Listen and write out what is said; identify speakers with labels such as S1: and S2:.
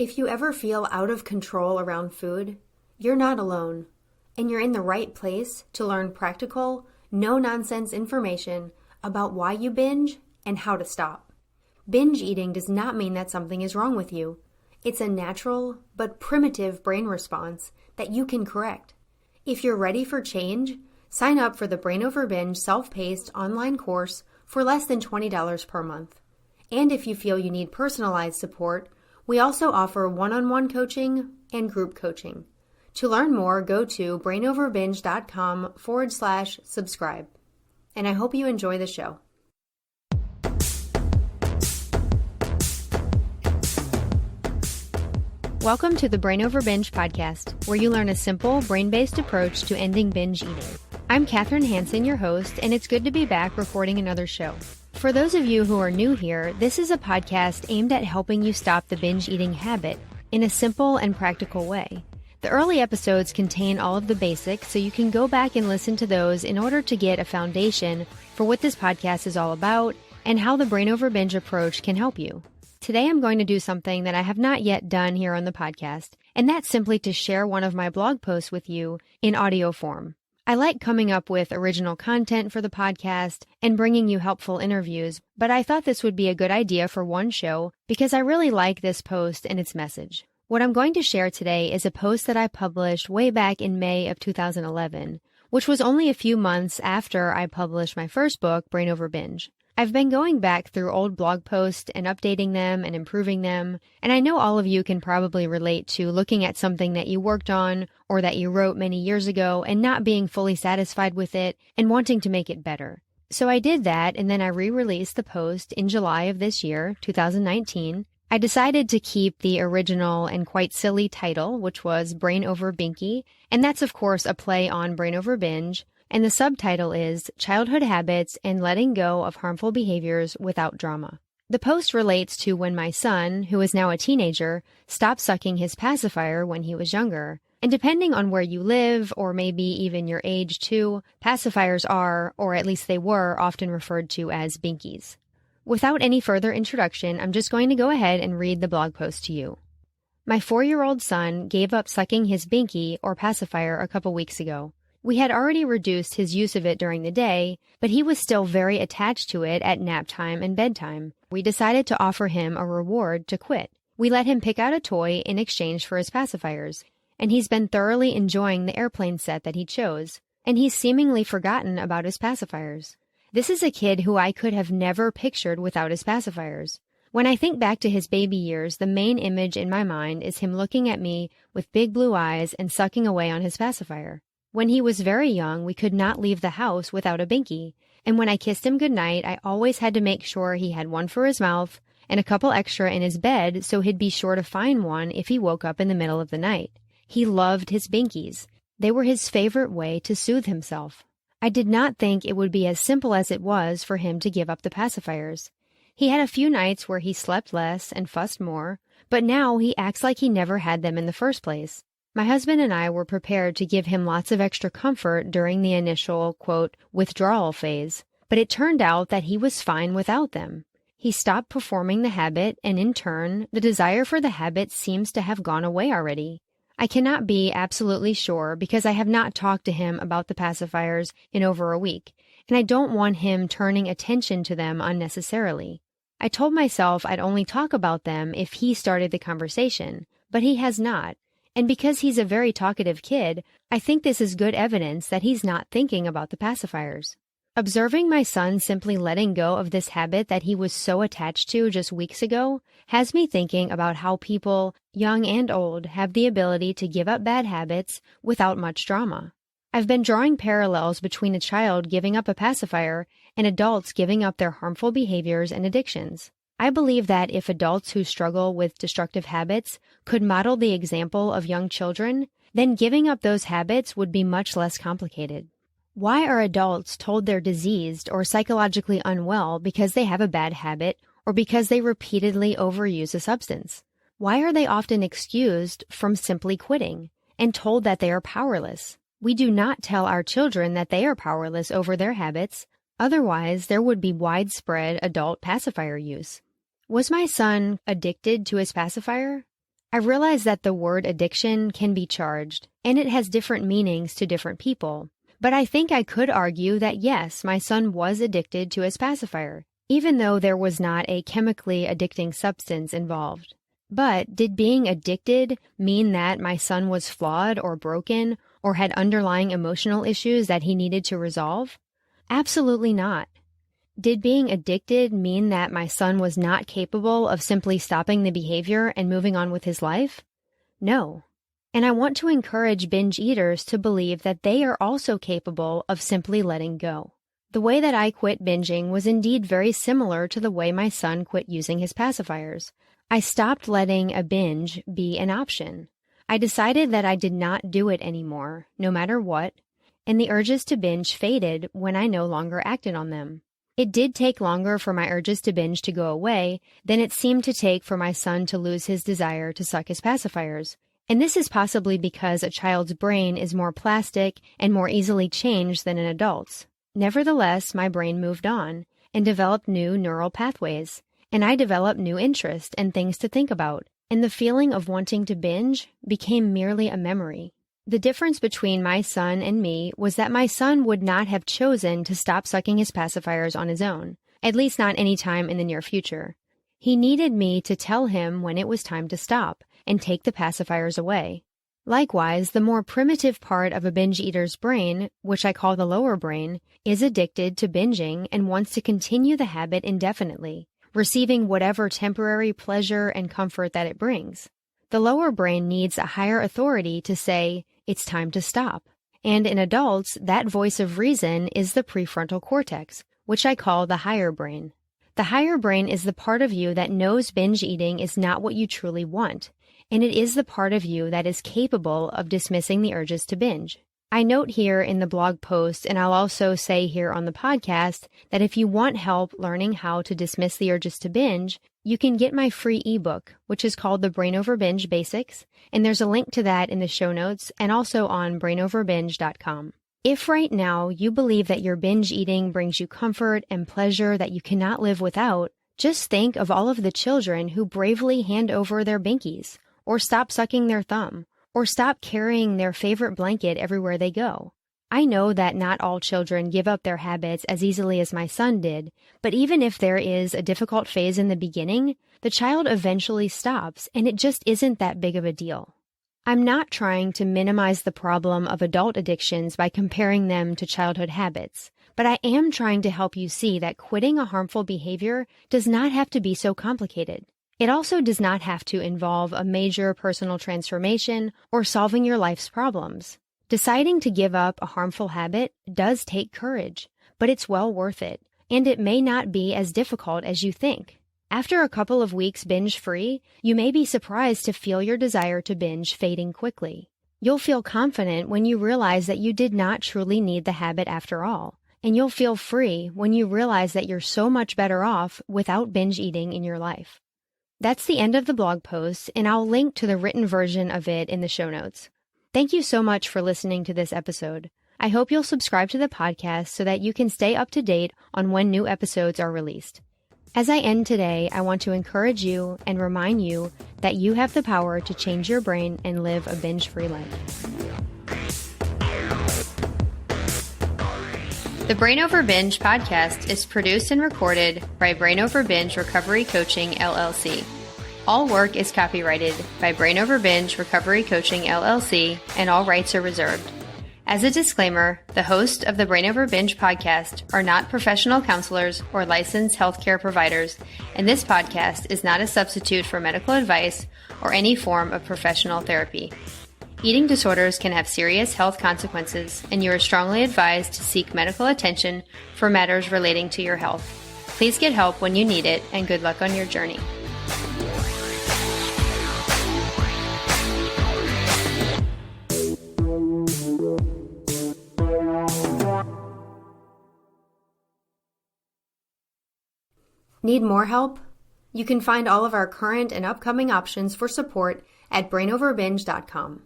S1: If you ever feel out of control around food, you're not alone, and you're in the right place to learn practical, no-nonsense information about why you binge and how to stop. Binge eating does not mean that something is wrong with you. It's a natural but primitive brain response that you can correct. If you're ready for change, sign up for the Brain Over Binge self-paced online course for less than $20 per month. And if you feel you need personalized support, we also offer one-on-one coaching and group coaching. To learn more, go to brainoverbinge.com/subscribe. And I hope you enjoy the show. Welcome to the Brain Over Binge podcast, where you learn a simple, brain-based approach to ending binge eating. I'm Kathryn Hansen, your host, and it's good to be back recording another show. For those of you who are new here, this is a podcast aimed at helping you stop the binge eating habit in a simple and practical way. The early episodes contain all of the basics, so you can go back and listen to those in order to get a foundation for what this podcast is all about and how the Brain Over Binge approach can help you. Today I'm going to do something that I have not yet done here on the podcast, and that's simply to share one of my blog posts with you in audio form. I like coming up with original content for the podcast and bringing you helpful interviews, but I thought this would be a good idea for one show because I really like this post and its message. What I'm going to share today is a post that I published way back in May of 2011, which was only a few months after I published my first book, Brain Over Binge. I've been going back through old blog posts and updating them and improving them, and I know all of you can probably relate to looking at something that you worked on or that you wrote many years ago and not being fully satisfied with it and wanting to make it better. So I did that, and then I re-released the post in July of this year, 2019. I decided to keep the original and quite silly title, which was Brain Over Binky, and that's of course a play on Brain Over Binge. And the subtitle is Childhood Habits and Letting Go of Harmful Behaviors Without Drama. The post relates to when my son, who is now a teenager, stopped sucking his pacifier when he was younger. And depending on where you live, or maybe even your age too, pacifiers are, or at least they were, often referred to as binkies. Without any further introduction, I'm just going to go ahead and read the blog post to you. My 4-year-old son gave up sucking his binky, or pacifier, a couple weeks ago. We had already reduced his use of it during the day, but he was still very attached to it at nap time and bedtime. We decided to offer him a reward to quit. We let him pick out a toy in exchange for his pacifiers, and he's been thoroughly enjoying the airplane set that he chose, and he's seemingly forgotten about his pacifiers. This is a kid who I could have never pictured without his pacifiers. When I think back to his baby years, the main image in my mind is him looking at me with big blue eyes and sucking away on his pacifier. When he was very young, we could not leave the house without a binky, and when I kissed him goodnight, I always had to make sure he had one for his mouth and a couple extra in his bed so he'd be sure to find one if he woke up in the middle of the night. He loved his binkies. They were his favorite way to soothe himself. I did not think it would be as simple as it was for him to give up the pacifiers. He had a few nights where he slept less and fussed more, but now he acts like he never had them in the first place. My husband and I were prepared to give him lots of extra comfort during the initial, quote, withdrawal phase, but it turned out that he was fine without them. He stopped performing the habit, and in turn, the desire for the habit seems to have gone away already. I cannot be absolutely sure because I have not talked to him about the pacifiers in over a week, and I don't want him turning attention to them unnecessarily. I told myself I'd only talk about them if he started the conversation, but he has not. And because he's a very talkative kid, I think this is good evidence that he's not thinking about the pacifiers. Observing my son simply letting go of this habit that he was so attached to just weeks ago has me thinking about how people, young and old, have the ability to give up bad habits without much drama. I've been drawing parallels between a child giving up a pacifier and adults giving up their harmful behaviors and addictions. I believe that if adults who struggle with destructive habits could model the example of young children, then giving up those habits would be much less complicated. Why are adults told they're diseased or psychologically unwell because they have a bad habit or because they repeatedly overuse a substance? Why are they often excused from simply quitting and told that they are powerless? We do not tell our children that they are powerless over their habits. Otherwise, there would be widespread adult pacifier use. Was my son addicted to his pacifier? I realized that the word addiction can be charged, and it has different meanings to different people. But I think I could argue that yes, my son was addicted to his pacifier, even though there was not a chemically addicting substance involved. But did being addicted mean that my son was flawed or broken or had underlying emotional issues that he needed to resolve? Absolutely not. Did being addicted mean that my son was not capable of simply stopping the behavior and moving on with his life? No. And I want to encourage binge eaters to believe that they are also capable of simply letting go. The way that I quit binging was indeed very similar to the way my son quit using his pacifiers. I stopped letting a binge be an option. I decided that I did not do it anymore, no matter what, and the urges to binge faded when I no longer acted on them. It did take longer for my urges to binge to go away than it seemed to take for my son to lose his desire to suck his pacifiers. And this is possibly because a child's brain is more plastic and more easily changed than an adult's. Nevertheless, my brain moved on and developed new neural pathways, and I developed new interests and things to think about, and the feeling of wanting to binge became merely a memory. The difference between my son and me was that my son would not have chosen to stop sucking his pacifiers on his own, at least not any time in the near future. He needed me to tell him when it was time to stop and take the pacifiers away. Likewise, the more primitive part of a binge eater's brain, which I call the lower brain, is addicted to binging and wants to continue the habit indefinitely, receiving whatever temporary pleasure and comfort that it brings. The lower brain needs a higher authority to say, it's time to stop. And in adults, that voice of reason is the prefrontal cortex, which I call the higher brain. The higher brain is the part of you that knows binge eating is not what you truly want, and it is the part of you that is capable of dismissing the urges to binge. I note here in the blog post, and I'll also say here on the podcast, that if you want help learning how to dismiss the urges to binge, you can get my free ebook, which is called The Brain Over Binge Basics, and there's a link to that in the show notes and also on brainoverbinge.com. If right now you believe that your binge eating brings you comfort and pleasure that you cannot live without, just think of all of the children who bravely hand over their binkies, or stop sucking their thumb, or stop carrying their favorite blanket everywhere they go. I know that not all children give up their habits as easily as my son did, but even if there is a difficult phase in the beginning, the child eventually stops, and it just isn't that big of a deal. I'm not trying to minimize the problem of adult addictions by comparing them to childhood habits, but I am trying to help you see that quitting a harmful behavior does not have to be so complicated. It also does not have to involve a major personal transformation or solving your life's problems. Deciding to give up a harmful habit does take courage, but it's well worth it, and it may not be as difficult as you think. After a couple of weeks binge-free, you may be surprised to feel your desire to binge fading quickly. You'll feel confident when you realize that you did not truly need the habit after all, and you'll feel free when you realize that you're so much better off without binge eating in your life. That's the end of the blog post, and I'll link to the written version of it in the show notes. Thank you so much for listening to this episode. I hope you'll subscribe to the podcast so that you can stay up to date on when new episodes are released. As I end today, I want to encourage you and remind you that you have the power to change your brain and live a binge-free life. The Brain Over Binge podcast is produced and recorded by Brain Over Binge Recovery Coaching, LLC. All work is copyrighted by Brain Over Binge Recovery Coaching, LLC, and all rights are reserved. As a disclaimer, the hosts of the Brain Over Binge podcast are not professional counselors or licensed healthcare providers, and this podcast is not a substitute for medical advice or any form of professional therapy. Eating disorders can have serious health consequences, and you are strongly advised to seek medical attention for matters relating to your health. Please get help when you need it, and good luck on your journey. Need more help? You can find all of our current and upcoming options for support at brainoverbinge.com.